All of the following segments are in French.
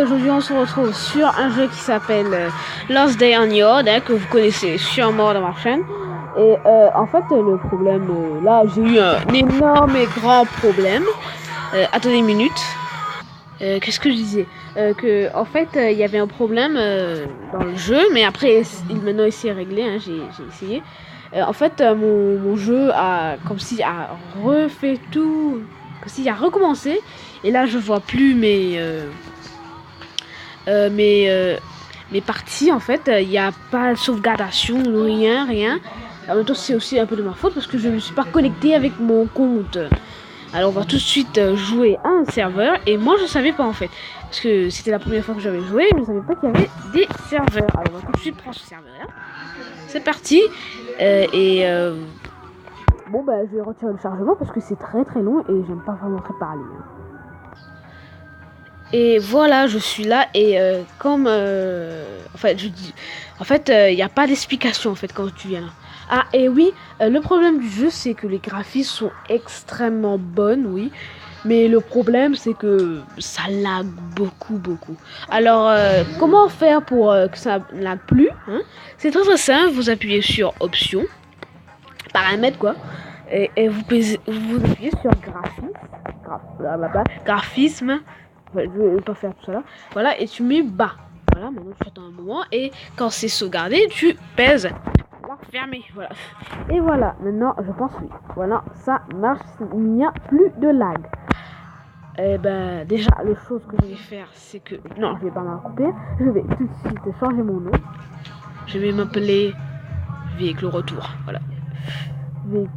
aujourd'hui on se retrouve sur un jeu qui s'appelle Lost Day on Yard, que vous connaissez sûrement dans ma chaîne. Et en fait le problème, là j'ai eu un énorme et grand problème. Attendez une minute. Qu'est-ce que je disais, que en fait il y avait un problème dans le jeu, mais après maintenant il s'est réglé, hein, j'ai essayé. En fait mon jeu a comme si a refait tout, comme s'il a recommencé, et là je vois plus mes parties. En fait il n'y a pas de sauvegardation, rien. En même temps c'est aussi un peu de ma faute parce que je ne me suis pas connecté avec mon compte. Alors on va tout de suite jouer à un serveur, et moi je savais pas en fait, parce que c'était la première fois que j'avais joué, je ne savais pas qu'il y avait des serveurs. Alors on va tout de suite prendre ce serveur là. C'est parti. Bon bah je vais retirer le chargement parce que c'est très long et j'aime pas vraiment très parler. Et voilà, je suis là, et comme en fait je dis, en fait il n'y a pas d'explication en fait quand tu viens là. Ah et oui, le problème du jeu c'est que les graphismes sont extrêmement bonnes, oui, mais le problème c'est que ça lag beaucoup. Alors comment faire pour que ça lag plus, hein? C'est très simple, vous appuyez sur option, paramètres quoi, et vous appuyez sur graphisme. Je vais pas faire tout ça là. Voilà, et tu mets bas. Voilà, maintenant tu attends un moment, et quand c'est sauvegardé, tu pèses fermé. Voilà. Et voilà, maintenant je pense oui. Voilà, ça marche, il n'y a plus de lag. Et ben déjà, la chose que je vais faire, c'est que non, je vais pas m'en couper. Je vais tout de suite changer mon nom. Je vais m'appeler Vic le retour. Voilà. Vic.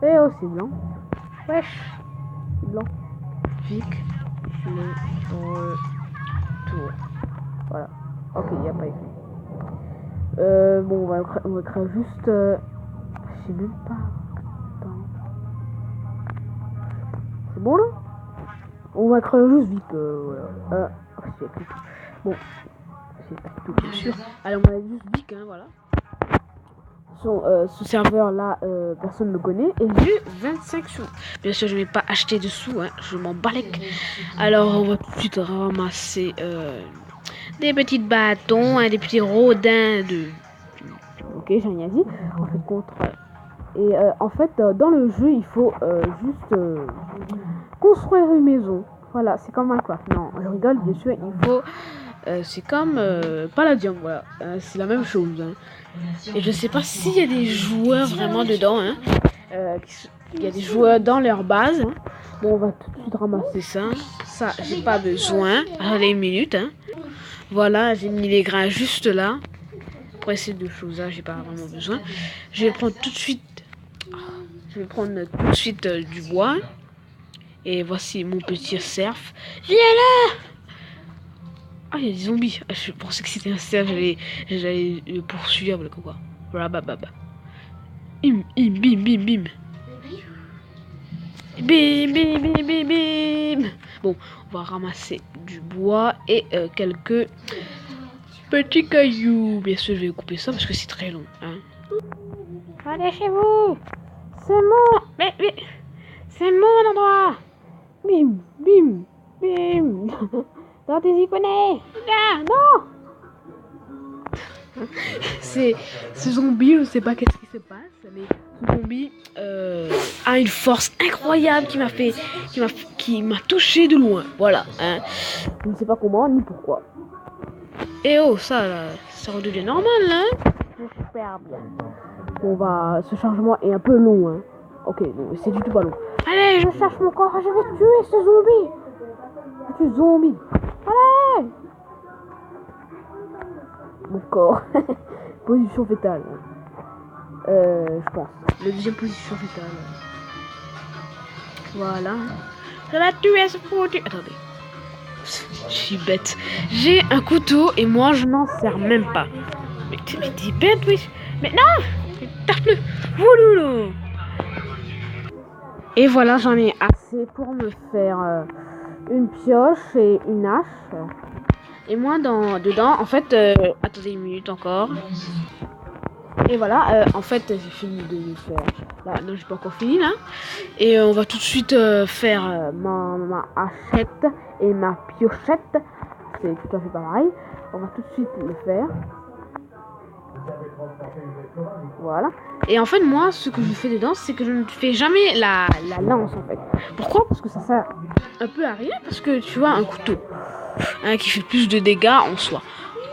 Et oh, c'est blanc. Wesh. C'est blanc. Vic le retour. Voilà. Ok, il n'y a pas écrit. Bon, on va créer juste. Je sais même pas. Attends. C'est bon là? On va créer juste vite. Voilà. Bon, c'est pas tout bien sûr. Allez, on va juste vite, hein, voilà. Ce serveur là, personne ne le connaît, et j'ai 25 sous. Bien sûr, je vais pas acheter de sous, hein, je m'en balèque. Alors, on va tout de suite ramasser des petits bâtons, hein, des petits rodins de. Ok, j'ai rien dit. En fait, contre. Et en fait, dans le jeu, il faut juste construire une maison. Voilà, c'est comme Minecraft. Non, je rigole, bien sûr. Il faut. C'est comme Palladium, voilà. C'est la même chose. Hein. Et je sais pas s'il y a des joueurs vraiment dedans. Hein. Il y a des joueurs dans leur base. Hein. Bon, on va tout de suite ramasser ça. Ça, j'ai pas besoin. Allez, une minute. Hein. Voilà, j'ai mis les grains juste là. Après ces deux choses là, j'ai pas vraiment besoin. Je vais prendre tout de suite. Je vais prendre tout de suite du bois. Et voici mon petit cerf. Viens là! Ah, il y a des zombies. Ah, je pensais que c'était un cerf. J'allais le poursuivre là, quoi. Rabababa. Bim. Bim. Bon, on va ramasser du bois et quelques petits cailloux. Bien sûr, je vais couper ça parce que c'est très long. Hein. Allez chez vous. C'est mon... Mais... C'est mon endroit. Bim. Dans tes iconais. Ah, non. C'est ce zombie, je sais pas qu'est-ce qui se passe, mais ce zombie a une force incroyable qui m'a touché de loin. Voilà. Hein. Je ne sais pas comment ni pourquoi. Et oh, ça là, ça redevient normal là. Super bien. Bon, ce changement est un peu long. Hein. Ok, non, c'est du tout pas long. Allez, je cherche mon corps, je vais tuer ce zombie. Ce zombie. Allez. Mon corps. Position fétale. Je pense. La deuxième position fétale. Voilà. Je vais tuer ce foutu. Attendez. Je suis bête. J'ai un couteau et moi je n'en sers même pas. Mais t'es bête, oui. Mais non. Tape-le. Wouloulou. Et voilà, j'en ai assez pour me faire une pioche et une hache. Et moi dedans, en fait, attendez une minute encore. Et voilà, en fait, j'ai fini de faire. Là, non, j'ai pas encore fini là. Et on va tout de suite faire ma hachette et ma piochette. C'est tout à fait pareil. On va tout de suite le faire. Voilà. Et en fait, moi, ce que je fais dedans, c'est que je ne fais jamais la lance en fait. Pourquoi? Parce que ça sert un peu à rien. Parce que tu vois, un couteau qui fait plus de dégâts en soi.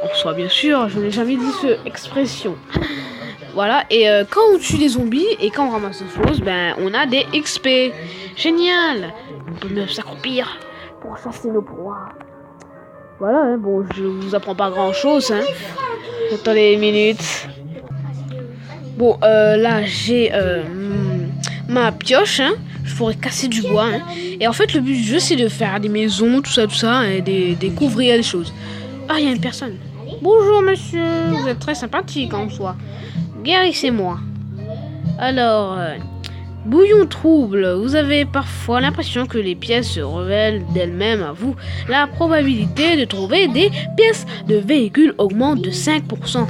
En soi, bien sûr, je n'ai jamais dit cette expression. Voilà, et quand on tue des zombies et quand on ramasse des choses, ben on a des XP. Génial. On peut même s'accroupir pour chasser nos proies. Voilà, hein, bon, je vous apprends pas grand chose. Hein. Attendez une minute. Bon, là j'ai ma pioche. Hein. Je pourrais casser du bois. Hein. Et en fait, le but du jeu, c'est de faire des maisons, tout ça, et des couvrir des choses. Ah, il y a une personne. Bonjour monsieur, vous êtes très sympathique en soi. Guérissez-moi. Alors, bouillon trouble, vous avez parfois l'impression que les pièces se révèlent d'elles-mêmes à vous. La probabilité de trouver des pièces de véhicules augmente de 5%.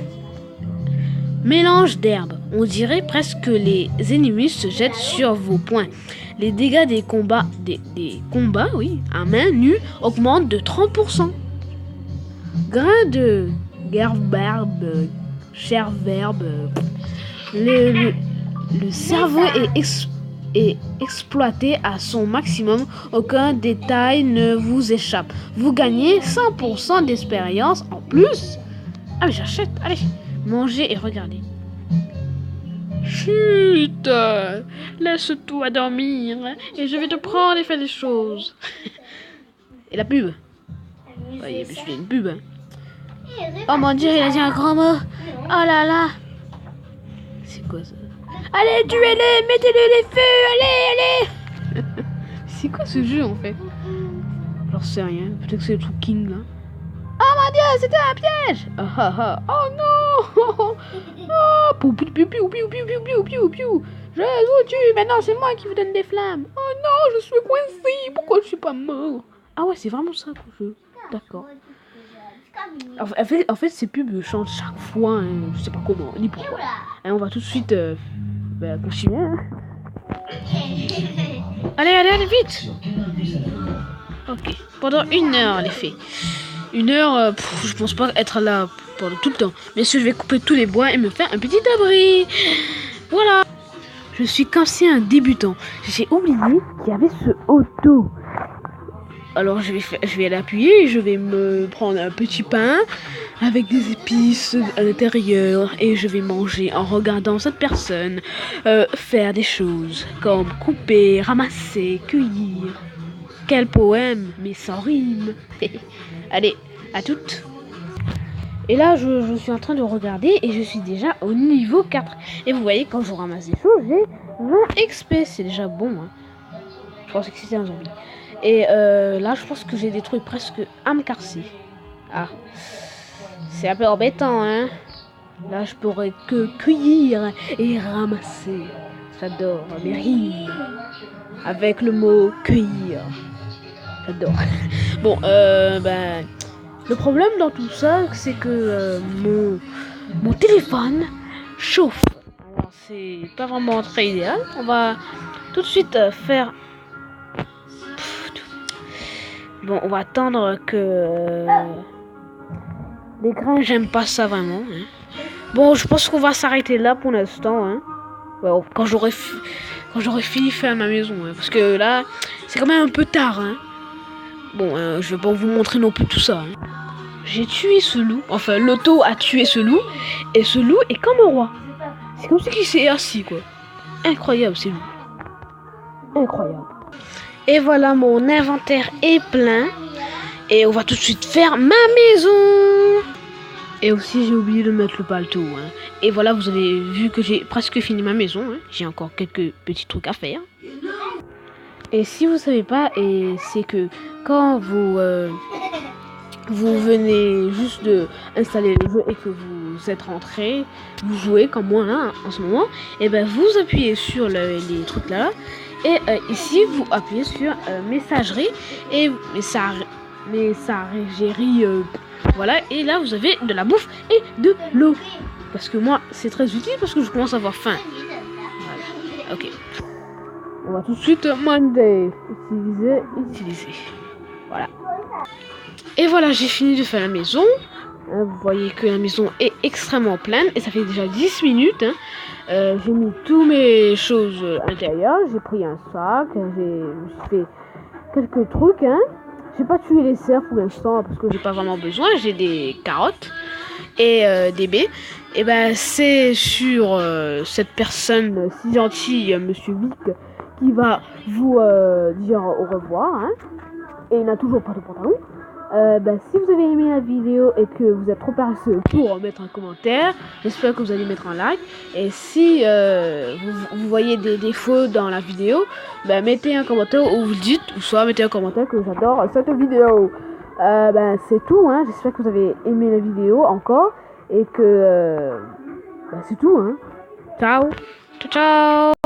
Mélange d'herbes, on dirait presque que les ennemis se jettent sur vos poings. Les dégâts des combats, oui, à main nue augmentent de 30%. Grain de gerberbe, cherverbe. Le cerveau est exploité à son maximum. Aucun détail ne vous échappe. Vous gagnez 100% d'expérience en plus. Ah mais j'achète. Allez, mangez et regardez. Chut, laisse-toi dormir et je vais te prendre et faire des choses. Et la pub. Ouais, je fais une pub. Oh mon dieu, il a dit un grand mot. Oh là là. C'est quoi ça? Allez, tuez-les, mettez-les les feux, allez. C'est quoi ce jeu en fait? J'en sais rien, peut-être que c'est le truc King là. Oh mon dieu, c'était un piège. Oh non. Oh, piou piou piou piou piou piou piou piou. Je vous tue, maintenant c'est moi qui vous donne des flammes. Oh non, je suis coincé, pourquoi je suis pas mort? Ah ouais, c'est vraiment ça le jeu. D'accord. En fait, ces pubs changent chaque fois, hein. Je sais pas comment, ni pourquoi. Et on va tout de suite continuer. Hein. Allez, vite. Ok, pendant 1 heure, les filles. 1 heure, je pense pas être là pendant tout le temps. Bien sûr, je vais couper tous les bois et me faire un petit abri. Voilà. Je suis comme si un débutant. J'ai oublié qu'il y avait ce auto. Alors je vais l'appuyer et je vais me prendre un petit pain avec des épices à l'intérieur et je vais manger en regardant cette personne faire des choses comme couper, ramasser, cueillir. Quel poème, mais sans rime. Allez, à toutes. Et là je suis en train de regarder et je suis déjà au niveau 4. Et vous voyez quand je ramasse des choses, j'ai 20 XP, c'est déjà bon. Hein. Je pensais que c'était un zombie. Et là, je pense que j'ai des trucs presque à me casser. Ah, c'est un peu embêtant, hein. Là, je pourrais que cueillir et ramasser. J'adore mes rimes avec le mot cueillir. J'adore. Bon, le problème dans tout ça, c'est que mon téléphone chauffe. Alors, c'est pas vraiment très idéal. On va tout de suite faire. Bon, on va attendre que les grains, j'aime pas ça vraiment. Hein. Bon, je pense qu'on va s'arrêter là pour l'instant. Hein. Ouais, quand j'aurai fini de faire ma maison, hein, parce que là, c'est quand même un peu tard. Hein. Bon, je vais pas vous montrer non plus tout ça. Hein. J'ai tué ce loup. Enfin, l'auto a tué ce loup, et ce loup est comme un roi. C'est comme si il s'est assis, quoi. Incroyable, ces loups. Incroyable. Et voilà, mon inventaire est plein. Et on va tout de suite faire ma maison. Et aussi, j'ai oublié de mettre le paletot. Hein. Et voilà, vous avez vu que j'ai presque fini ma maison. Hein. J'ai encore quelques petits trucs à faire. Et si vous savez pas, c'est que quand vous venez juste de installer le jeu et que vous êtes rentré, vous jouez comme moi là en ce moment, et ben vous appuyez sur les trucs là. Et ici, vous appuyez sur messagerie et messagerie, voilà. Et là, vous avez de la bouffe et de l'eau. parce que moi c'est très utile parce que je commence à avoir faim. Voilà. Ok. On va tout de suite Monday. Utiliser. Voilà. Et voilà, j'ai fini de faire la maison. Vous voyez que la maison est extrêmement pleine et ça fait déjà 10 minutes. J'ai mis tous mes choses à l'intérieur. J'ai pris un sac, j'ai fait quelques trucs. J'ai pas tué les cerfs pour l'instant parce que j'ai pas vraiment besoin. J'ai des carottes et des baies. Et ben c'est sur cette personne si gentille, Monsieur Vic, qui va vous dire au revoir. Et il n'a toujours pas de pantalon. Si vous avez aimé la vidéo et que vous êtes trop paresseux pour mettre un commentaire, j'espère que vous allez mettre un like. Et si vous voyez des défauts dans la vidéo, mettez un commentaire ou vous dites, ou soit mettez un commentaire que j'adore cette vidéo. C'est tout, j'espère que vous avez aimé la vidéo encore et que c'est tout. Ciao, ciao, ciao.